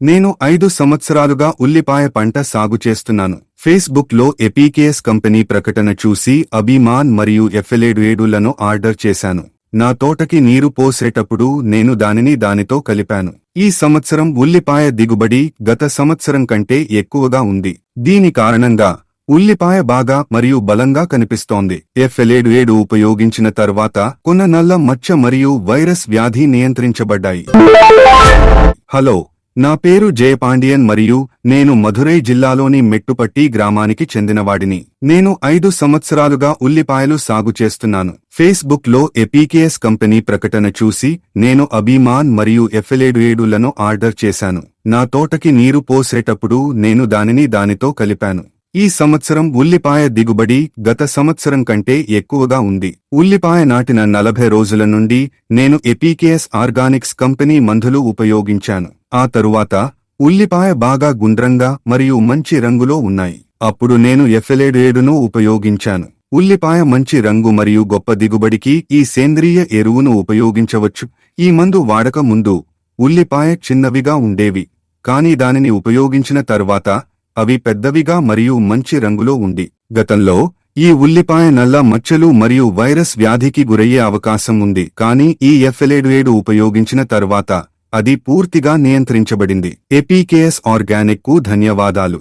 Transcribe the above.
నేను 5 సంవత్సరాలుగా ఉల్లిపాయ పంట సాగు చేస్తున్నాను. ఫేస్బుక్లో ఎపీకేఎస్ కంపెనీ ప్రకటన చూసి అభిమాన్ మరియు ఎఫ్ఎల్7లను ఆర్డర్ చేశాను. నా తోటకి నీరు పోసేటప్పుడు నేను దానితో కలిపాను. ఈ సంవత్సరం ఉల్లిపాయ దిగుబడి గత సంవత్సరం కంటే ఎక్కువగా ఉంది. దీని కారణంగా ఉల్లిపాయ బాగా మరియు బలంగా కనిపిస్తోంది. ఎఫ్ఎల్7 ఉపయోగించిన తర్వాత కొన్న నల్ల మచ్చ మరియు వైరస్ వ్యాధి నియంత్రించబడ్డాయి. హలో, నా పేరు జయపాండియన్ మరియు నేను మధురై జిల్లాలోని మెట్టుపట్టి గ్రామానికి చెందినవాడిని. నేను 5 సంవత్సరాలుగా ఉల్లిపాయలు సాగు చేస్తున్నాను. ఫేస్బుక్లో ఎపీకేఎస్ కంపెనీ ప్రకటన చూసి నేను అభిమాన్ మరియు ఎఫ్ఎల్7లను ఆర్డర్ చేశాను. నా తోటకి నీరు పోసేటప్పుడు నేను దానితో కలిపాను. ఈ సంవత్సరం ఉల్లిపాయ దిగుబడి గత సంవత్సరం కంటే ఎక్కువగా ఉంది. ఉల్లిపాయ నాటిన 40 రోజుల నుండి నేను ఎపీకేఎస్ ఆర్గానిక్స్ కంపెనీ మందులు ఉపయోగించాను. ఆ తరువాత ఉల్లిపాయ బాగా గుండ్రంగా మరియు మంచి రంగులో ఉన్నాయి. అప్పుడు నేను ఎఫ్ఎల్7ను ఉపయోగించాను. ఉల్లిపాయ మంచి రంగు మరియు గొప్ప దిగుబడికి ఈ సేంద్రియ ఎరువును ఉపయోగించవచ్చు. ఈ మందు వాడక ముందు ఉల్లిపాయ చిన్నవిగా ఉండేవి, కానీ దానిని ఉపయోగించిన తర్వాత అవి పెద్దవిగా మరియు మంచి రంగులో ఉంది. గతంలో ఈ ఉల్లిపాయ నల్ల మచ్చలు మరియు వైరస్ వ్యాధికి గురయ్యే అవకాశం ఉంది, కానీ ఈ ఎఫ్ఎల్7 ఉపయోగించిన తర్వాత అది పూర్తిగా నియంత్రించబడింది. ఎపీకేఎస్ ఆర్గానిక్ కు ధన్యవాదాలు.